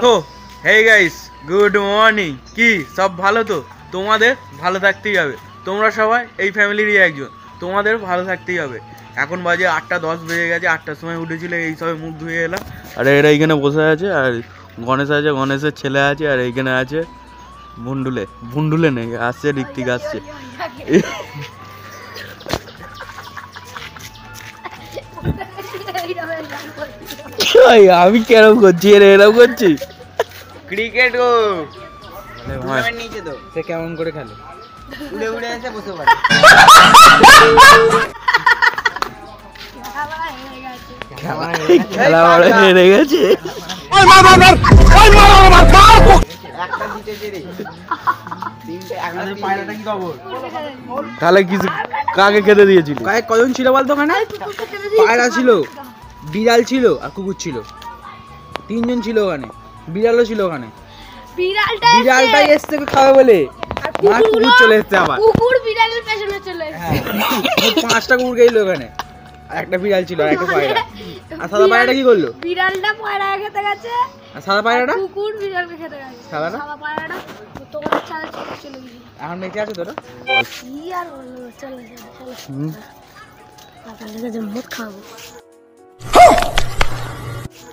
তো hey guys, good morning. কি সব ভালো তো? তোমাদের ভালো থাকতেই হবে, তোমরা সবাই এই ফ্যামিলিরই একজন, তোমাদের ভালো থাকতেই হবে। এখন বাজে 8:10 বেজে গেছে, 8টার সময় উঠেছিল, এই সবে মুখ ধুয়ে এলাম। আর এরা এইখানে বসে আছে, আর গণেশ আছে, গণেশের ছেলে আছে, আর এইখানে আছে ভুন্ডুলে নেই, আসছে ঋত্বিক আসছে। আমি কেরম করছি, এরকম করছি ক্রিকেট গো। নিচে তো সে কেমন করে খেলে, উড়ে উড়ে এসে বসে পড়ে। খেলা বড় হেরে গেছে। তাহলে কিছু কাকে খেতে দিয়েছিল? কজন ছিল বলতো ওখানে? পায়রা ছিল, বিড়াল ছিল আর কুকুর ছিল, 3 জন ছিল ওখানে। বিড়ালও ছিল ওখানে। বিড়ালটাই এসছে খাবে বলে, আর কুকুর চলে এসছে আবার। কুকুর বিড়ালের পেছনে চলে এসছে। 5টা কুকুর গেছিল ওখানে, আর একটা বিড়াল ছিল আর একটা পায়রা। আর সাদা পায়রাটা কি করলো? বিড়ালটা পায়রা খেতে গেছে, আর সাদা পায়রাটা কুকুর বিড়ালকে খেতে গেছে। সাদা পায়রাটা তোমার ছাড়া চলে গেছে। এখন বেঁচে আছে তোরা? কি আর বলবো, চলে চলে মদ খাবো।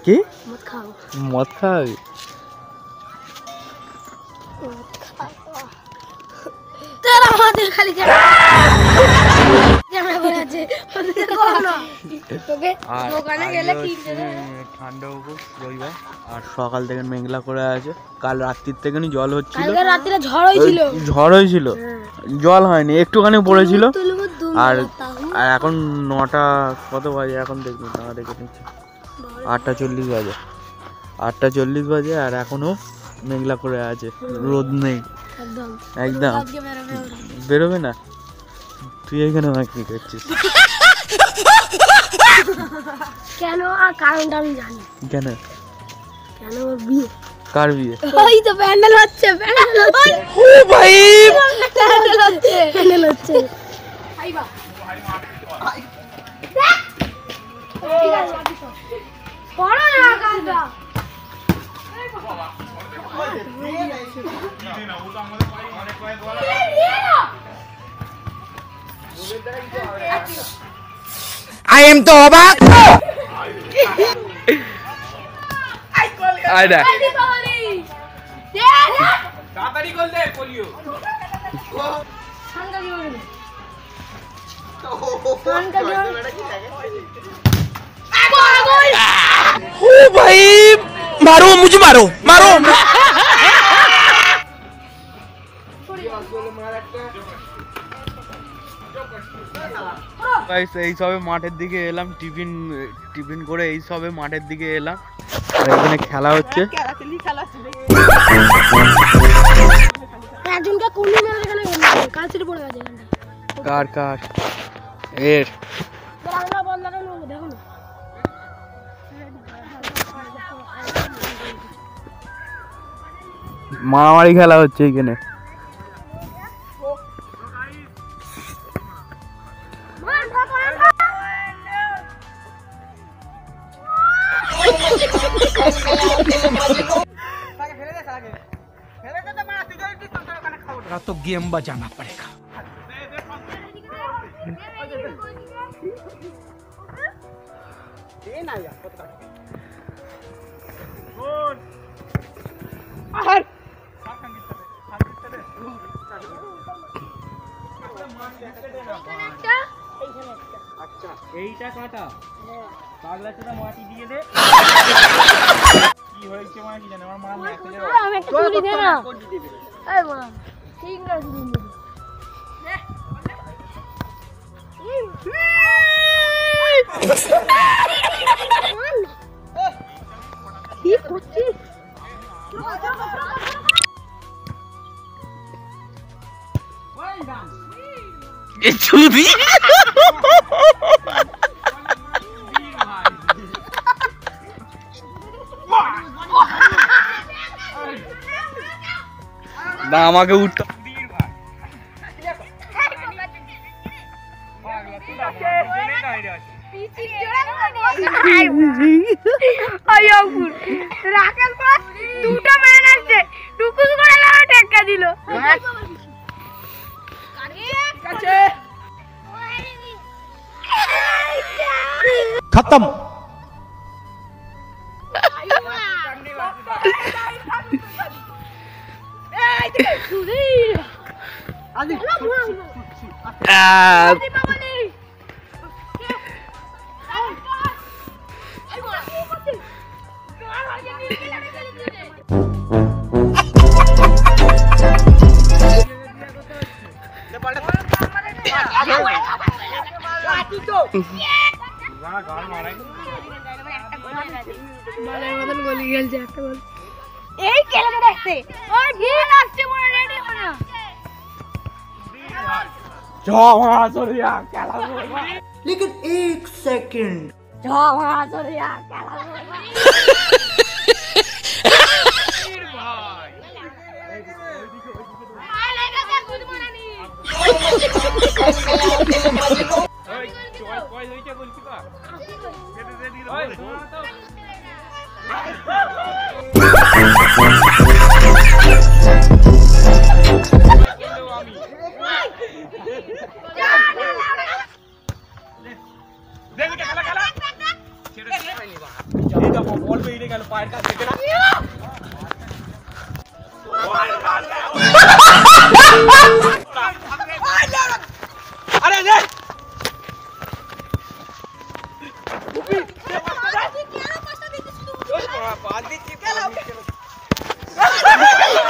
কি মদ খাবো? মদ খাবি? তোরা আমাদের খালি ক্যামেরা করে আছে, তোকে দোকানে গেলে ঠান্ডা উপর রবিবার, আর সকাল থেকে মেঘলা করে আছে। কাল রাত্রির থেকে জল হচ্ছিল, কালকে রাত্রিরে ঝড় হয়েছিল, জল হয়নি, একটুখানি পড়েছিল। আর এখন 9টা কত বাজে এখন দেখবি না, দেখে নিচ্ছি 8:40 বাজে, 8:40 বাজে, আর এখনো মেঘলা করে আছে, রোদ নেই একদম। বেরোবে না তুই এখানে কি করছিস? কেন? কারণটা আমি জানি। কেন? বিয়ে। কার বিয়ে? ওই তো প্যান্ডেল হচ্ছে, ও ভাই প্যান্ডেল হচ্ছে। আইবা ঠিক আছে, পড়ো না গানটা। I am তো অবাক। আয় দেখ, তাড়াতাড়ি গোল দে পোলিও। ও ভাই মারো, মুঝে মারো মারো। এই সবে মাঠের দিকে এলাম, টিফিন করে এই সবে মাঠের দিকে এলাম, আর এখানে খেলা হচ্ছে। কার কার এর মারামারি খেলা হচ্ছে এখানে। तो गेम बजाना पड़ेगा। আচ্ছা এইটা কাটা, পাগলা চোদা মাটি দিয়ে দে। কি হয়েছে মানে কি জানে, আমার মা মেসেজে আমি একটা তুলি দে না। এই মা ঠিক আছে দিন দে। কি করছিস? এ চুদি না, আমাকে উঠতে দুটো ম্যান আসছে টুকুস করে টেক্কা দিল खत्म। এই খেলাটা দেখতে ওই ভিড় আসছে মনে রেডি হনা लेकिन एक सेकंड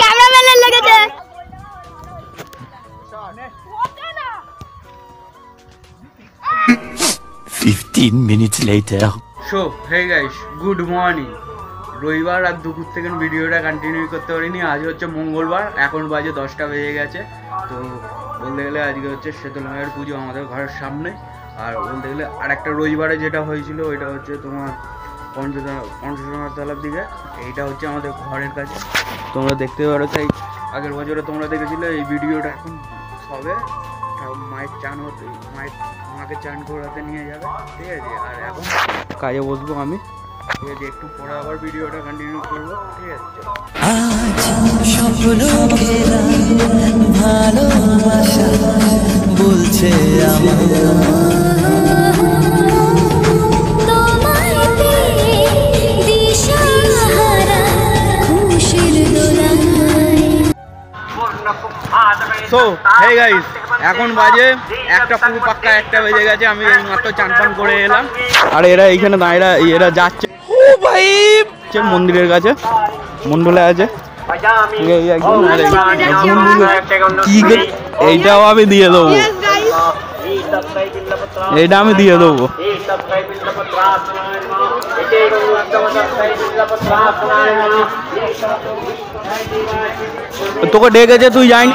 ক্যামেরাম্যানের লেগেছে 15 minutes later. So hey guys, good morning. রবিবার আর দুপুর থেকে ভিডিওটা কন্টিনিউ করতে পারিনি। আজ হচ্ছে মঙ্গলবার, এখন বাজে 10টা বেজে গেছে। তো বলতে গেলে আজকে হচ্ছে শীতল মায়ের পুজো আমাদের ঘরের সামনে। আর বলতে গেলে আর একটা রবিবারে যেটা হয়েছিল ওইটা হচ্ছে তোমার পঞ্চসোনার তলার দিকে। এইটা হচ্ছে আমাদের ঘরের কাছে, তোমরা দেখতে পারো। তাই আগের বছরে তোমরা দেখেছিলে। এই ভিডিওটা এখন সবে মায়ের চান হতে মাকে চান করাতে নিয়ে যাবে, ঠিক আছে। আর এখন কাজে বসবো আমি, ঠিক আছে। একটু পরে আবার ভিডিওটা কন্টিনিউ করবো, ঠিক আছে। আজ স্বপ্ন ঘেরা ভালোবাসা বলছে আমার সো হে গাইস, এখন বাজে একটা, পুরো পাক্কা একটা বেজে গেছে। আমি এই মাত্র চান পান করে এলাম। আর এরা এইখানে দাঁড়িয়ে এরা যাচ্ছে মন্দিরের কাছে, মন্ডলে আছে। এইটাও আমি দিয়ে দেবো, এইটা আমি দিয়ে দেবো। তোকে ডেকেছে, তুই যাইনি।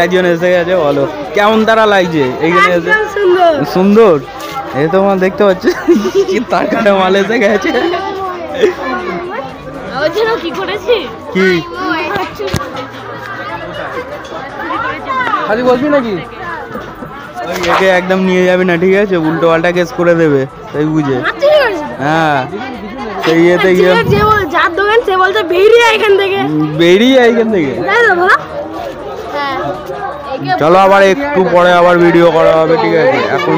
একজন এসে গেছে, বলো কেমন তারা লাগছে এইখানে এসে? একদম সুন্দর। সুন্দর। এই তোমার দেখতে পাচ্ছ কি তার কাটা মাল এসে গেছে। ওই জন্য কি করেছি? কি খালি বসবি নাকি? ওই একে একদম নিয়ে যাবি না, ঠিক আছে? উল্টো পাল্টা কেস করে দেবে, তাই বুঝে। হ্যাঁ সেই ইয়েতে গিয়ে যার দোকান সে বলছে বেরিয়ে এখান থেকে, বেরিয়ে এখান থেকে। তাই তো বলো? হ্যাঁ চলো আবার একটু পরে আবার ভিডিও করা হবে, ঠিক আছে? এখন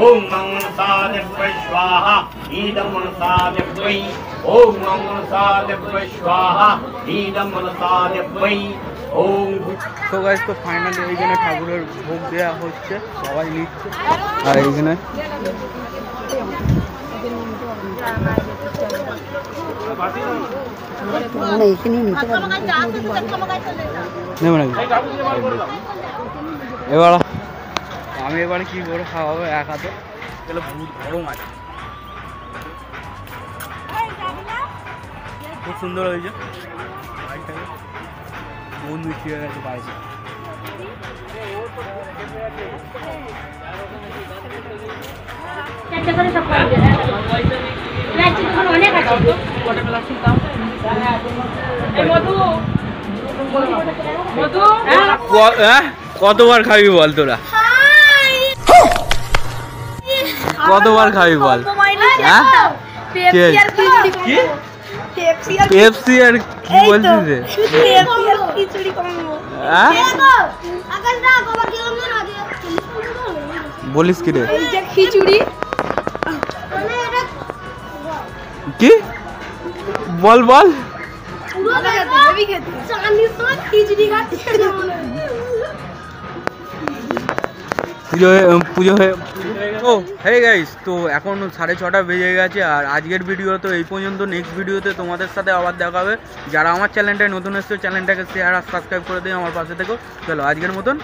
ओम मनसादेव्यै स्वाहा इदं मनसादेव्यै ओम मनसादेव्यै स्वाहा इदं मनसादेव्यै ओम। তো গাইস, তো ফাইনালি এইখানে ঠাকুরের ভোগ দেওয়া হচ্ছে, সবাই নিচ্ছে। আর এইখানে নেব নাকি? এবার আমি এবারে কি করে খাওয়াবো এক হাতে? এগুলো বহুত গরম আছে, খুব সুন্দর হয়েছে বাড়িটাকে, বহুত মিষ্টি হয়ে গেছে বাড়িতে। কতবার খাবি বল তোরা? কতবার খাবি বল? হ্যাঁ পেপসি আর কি বলছিস রে? বলিস কি রে? খিচুড়ি কি বল বল? পুজো হয়ে ও হে গাইস, তো এখন 6:30 বেজে গেছে। আর আজকের ভিডিও তো এই পর্যন্ত। নেক্সট ভিডিওতে তোমাদের সাথে আবার দেখা হবে। যারা আমার চ্যানেলটায় নতুন এসেছে, চ্যানেলটাকে শেয়ার আর সাবস্ক্রাইব করে দিও, আমার পাশে থেকো। চলো আজকের মতন